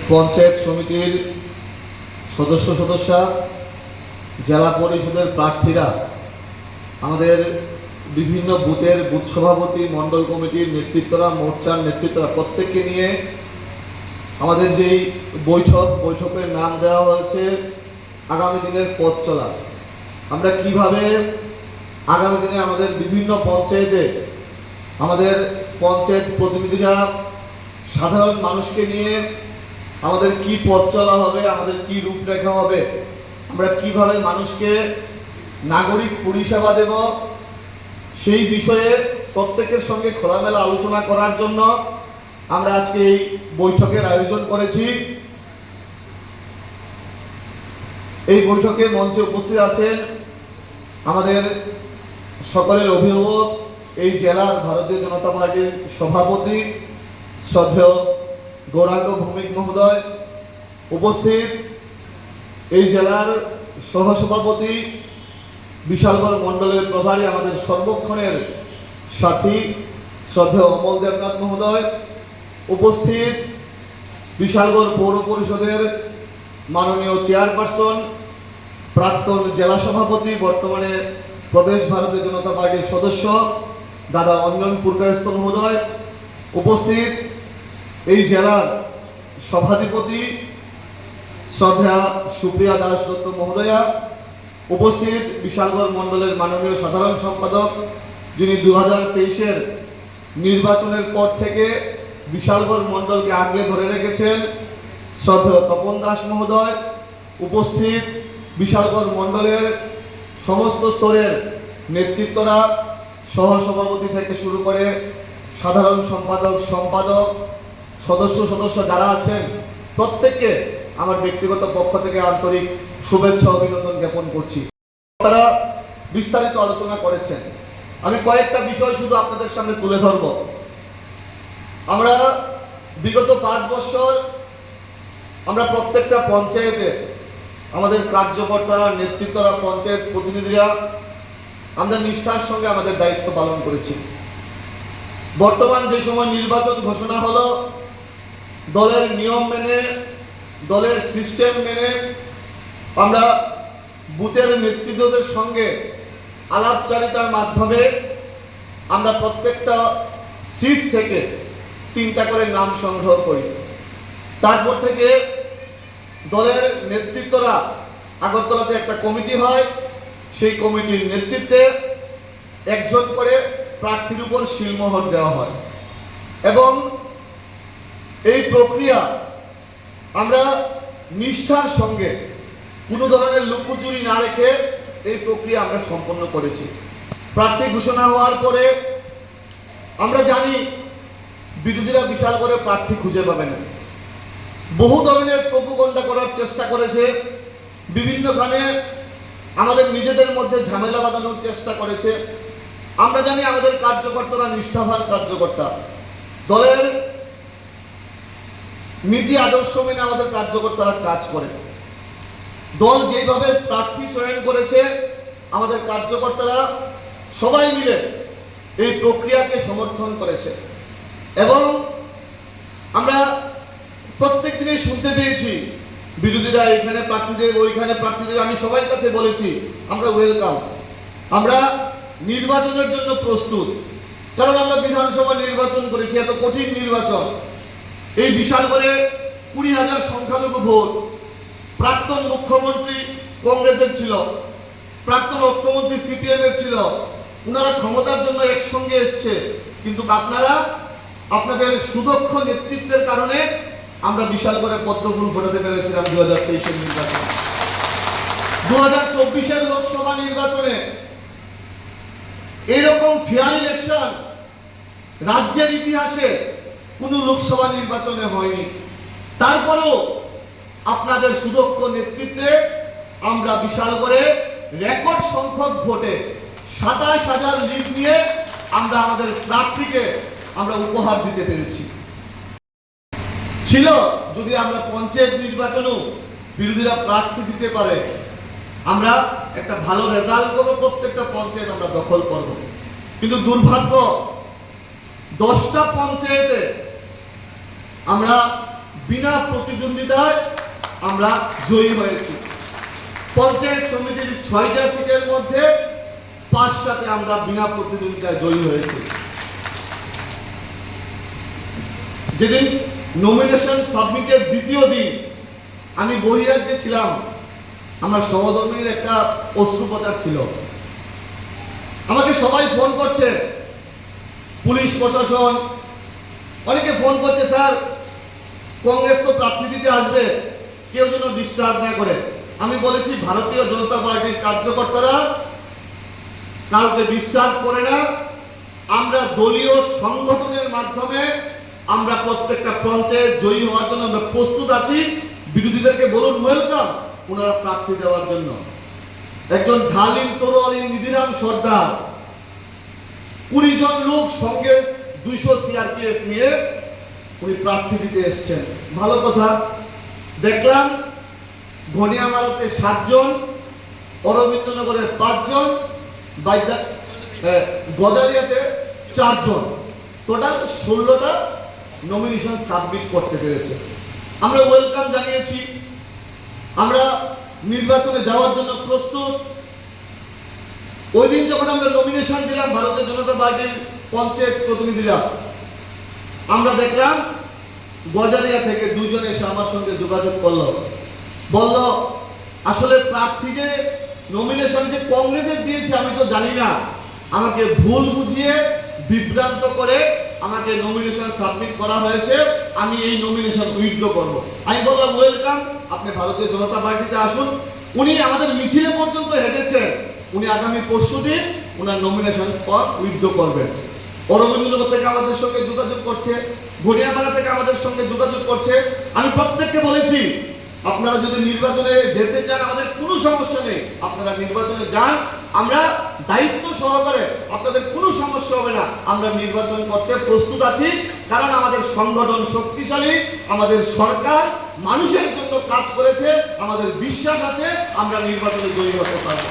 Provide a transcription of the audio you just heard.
পঞ্চায়েত সমিতির সদস্যা, জেলা পরিষদের প্রার্থীরা, আমাদের বিভিন্ন বুথের বুথ সভাপতি, মণ্ডল কমিটির নেতৃত্বরা, মোর্চার নেতৃত্বরা প্রত্যেককে নিয়ে আমাদের যেই বৈঠকের নাম দেওয়া হয়েছে আগামী দিনের পথ চলা। আমরা কিভাবে আগামী দিনে আমাদের বিভিন্ন পঞ্চায়েতে আমাদের পঞ্চায়েত প্রতিনিধিরা সাধারণ মানুষকে নিয়ে আমাদের কি পথ চলা হবে, আমাদের কি রূপরেখা হবে, আমরা কিভাবে মানুষকে নাগরিক পরিষেবা দেব, সেই বিষয়ে প্রত্যেকের সঙ্গে খোলামেলা আলোচনা করার জন্য আমরা আজকে এই বৈঠকের আয়োজন করেছি। এই বৈঠকে মঞ্চে উপস্থিত আছেন আমাদের সকলের অভিভাবক, এই জেলার ভারতীয় জনতা পার্টির সভাপতি শ্রদ্ধেয় গৌরাঙ্গ ভৌমিক মহোদয়, উপস্থিত এই জেলার সহসভাপতি বিশালগড় মণ্ডলের প্রভারী আমাদের সর্বক্ষণের সাথী শ্রদ্ধেয় অমল দেবনাথ মহোদয়, উপস্থিত বিশালগড় পৌর পরিষদের মাননীয় চেয়ারপারসন, প্রাক্তন জেলা সভাপতি, বর্তমানে প্রদেশ ভারতীয় জনতা পার্টির সদস্য দাদা অঞ্জন পুরকায়স্থ মহোদয়, উপস্থিত এই জেলার সভাধিপতি শ্রদ্ধা সুপ্রিয়া দাস দত্ত মহোদয়া, উপস্থিত বিশালগড় মণ্ডলের মাননীয় সাধারণ সম্পাদক, যিনি 2023-এর নির্বাচনের পর থেকে বিশালগড় মণ্ডলকে আগলে ধরে রেখেছেন শ্রদ্ধেয় তপন দাস মহোদয়, উপস্থিত বিশালগড় মণ্ডলের সমস্ত স্তরের নেতৃত্বরা, সহসভাপতি থেকে শুরু করে সাধারণ সম্পাদক সদস্য যারা আছেন, প্রত্যেককে আমার ব্যক্তিগত পক্ষ থেকে আন্তরিক শুভেচ্ছা অভিনন্দন জ্ঞাপন করছি। তারা বিস্তারিত আলোচনা করেছেন, আমি কয়েকটা বিষয় শুধু আপনাদের সামনে তুলে ধরব। আমরা বিগত 5 বছর আমরা প্রত্যেকটা পঞ্চায়েতে আমাদের কার্যকর্তারা, নেতৃত্বরা, পঞ্চায়েত প্রতিনিধিরা আমরা নিষ্ঠার সঙ্গে আমাদের দায়িত্ব পালন করেছি। বর্তমান যে সময় নির্বাচন ঘোষণা হলো, দলের নিয়ম মেনে, দলের সিস্টেম মেনে আমরা বুথের নেতৃত্বদের সঙ্গে আলাপচারিতার মাধ্যমে আমরা প্রত্যেকটা সিট থেকে 3টা করে নাম সংগ্রহ করি। তারপর থেকে দলের নেতৃত্বরা, আগরতলাতে একটা কমিটি হয়, সেই কমিটির নেতৃত্বে একজন করে প্রার্থীর উপর সিলমোহর দেওয়া হয় এবং এই প্রক্রিয়া আমরা নিষ্ঠার সঙ্গে কোনো ধরনের লুকোচুরি না রেখে এই প্রক্রিয়া আমরা সম্পন্ন করেছি। প্রার্থী ঘোষণা হওয়ার পরে আমরা জানি বিরোধীরা বিশাল করে প্রার্থী খুঁজে পাবে না, বহু ধরনের প্রোপাগান্ডা করার চেষ্টা করেছে, বিভিন্নখানে আমাদের নিজেদের মধ্যে ঝামেলা বাঁধানোর চেষ্টা করেছে। আমরা জানি আমাদের কার্যকর্তারা নিষ্ঠাবান কার্যকর্তা, দলের নীতি আদর্শ মেনে আমাদের কার্যকর্তারা কাজ করে। দল যেভাবে প্রার্থী চয়ন করেছে, আমাদের কার্যকর্তারা সবাই মিলে এই প্রক্রিয়াকে সমর্থন করেছে এবং আমরা প্রত্যেক দিনই শুনতে পেয়েছি বিরোধীরা এখানে প্রার্থীদের, ওইখানে প্রার্থীদের। আমি সবার কাছে বলেছি আমরা ওয়েলকাম, আমরা নির্বাচনের জন্য প্রস্তুত, কারণ আমরা বিধানসভা নির্বাচন করেছি, এত কঠিন নির্বাচন। এই বিশাল করে 20,000 সংখ্যালঘু ভোট, প্রাক্তন মুখ্যমন্ত্রী কংগ্রেসের ছিল, প্রাক্তন অর্থমন্ত্রী সিপিএম এর ছিল, ওনারা ক্ষমতার জন্য একসঙ্গে এসছে, কিন্তু আপনারা আপনাদের সুদক্ষ নেতৃত্বের কারণে আমরা বিশাল করে পদ্মফুল ফোটাতে পেরেছিলাম 2023-এর নির্বাচনে। 2024-এর লোকসভা নির্বাচনে এরকম ফেয়ার ইলেকশন রাজ্যের ইতিহাসে কোনো লোকসভা নির্বাচনে হয়নি। তারপরেও আপনাদের সুদক্ষ নেতৃত্বে আমরা বিশাল করে রেকর্ড সংখ্যক ভোটে 27,000 লিড নিয়ে আমরা আমাদের প্রার্থীকে আমরা উপহার দিতে পেরেছি। ছিল যদি আমরা পঞ্চায়েত নির্বাচনেও বিরোধীরা প্রার্থী দিতে পারে, আমরা একটা ভালো রেজাল্ট করবো, প্রত্যেকটা পঞ্চায়েত আমরা দখল করব। কিন্তু দুর্ভাগ্য 10টা পঞ্চায়েতে আমরা বিনা প্রতিদ্বন্দ্বিতায় আমরা জয়ী হয়েছি। পঞ্চায়েত সমিতির 6টা সিটের মধ্যে 5টাতে আমরা বিনা প্রতিদ্বন্দ্বিতায় জয়ী হয়েছি। যেদিন নমিনেশন সাবমিটের দ্বিতীয় দিন আমি বহিরাজ্যে ছিলাম, আমার সহধর্মীর একটা অশ্রুপ্রচার ছিল। আমাকে সবাই ফোন করছে, পুলিশ প্রশাসন অনেকে ফোন করছে, স্যার কংগ্রেস তো প্রার্থী দিতে আসবে, কেউ যেন ডিস্টার্ব না করে। আমি বলেছি ভারতীয় জনতা পার্টির কার্যকর্তারা কাউকে ডিস্টার্ব করে না। আমরা দলীয় সংগঠনের মাধ্যমে আমরা প্রত্যেকটা পঞ্চায়েত জয়ী হওয়ার জন্য আমরা প্রস্তুত আছি। বিরোধীদেরকে বলুন ওয়েলকাম ওনারা প্রার্থী দেওয়ার জন্য। একজন ঢালিম তরোয়ালি নিধিরাম সর্দার 20 জন লোক সঙ্গে 200 সিআরপিএফ নিয়ে উনি প্রার্থী দিতে এসছেন। ভালো কথা। দেখলাম ঘনিয়ামারাতে 7 জন, অরবিন্দনগরে 5 জন, গদারিয়াতে 4 জন, টোটাল 16টা নমিনেশন সাবমিট করতে পেরেছে। আমরা ওয়েলকাম জানিয়েছি, আমরা নির্বাচনে যাওয়ার জন্য প্রস্তুত। ওই দিন যখন আমরা নমিনেশন দিলাম ভারতীয় জনতা পার্টির পঞ্চায়েত প্রতিনিধিরা, আমরা দেখলাম গজারিয়া থেকে 2 জন এসে আমার সঙ্গে যোগাযোগ করলো, বলল আসলে প্রার্থী যে নমিনেশন যে কংগ্রেসের দিয়েছে আমি তো জানি না, আমাকে ভুল বুঝিয়ে বিভ্রান্ত করে আমাকে নমিনেশন সাবমিট করা হয়েছে, আমি এই নমিনেশন উইথড্র করব। আমি বললাম ওয়েলকাম, আপনি ভারতীয় জনতা পার্টিতে আসুন। উনি আমাদের মিছিলে পর্যন্ত হেঁটেছেন, উনি আগামী পরশুদিন ওনার নমিনেশন ফর্ম উইথড্র করবেন। অরবিন্দনগর থেকে আমাদের সঙ্গে যোগাযোগ করছে, ঘনিয়াপাড়া থেকে আমাদের সঙ্গে যোগাযোগ করছে। আমি প্রত্যেককে বলেছি আপনারা যদি নির্বাচনে যেতে চান আমাদের কোনো সমস্যা নেই, আপনারা নির্বাচনে যান, আমরা দায়িত্ব সহকারে, আপনাদের কোনো সমস্যা হবে না, আমরা নির্বাচন করতে প্রস্তুত আছি। কারণ আমাদের সংগঠন শক্তিশালী, আমাদের সরকার মানুষের জন্য কাজ করেছে, আমাদের বিশ্বাস আছে আমরা নির্বাচনে জয়ী হতে পারবো।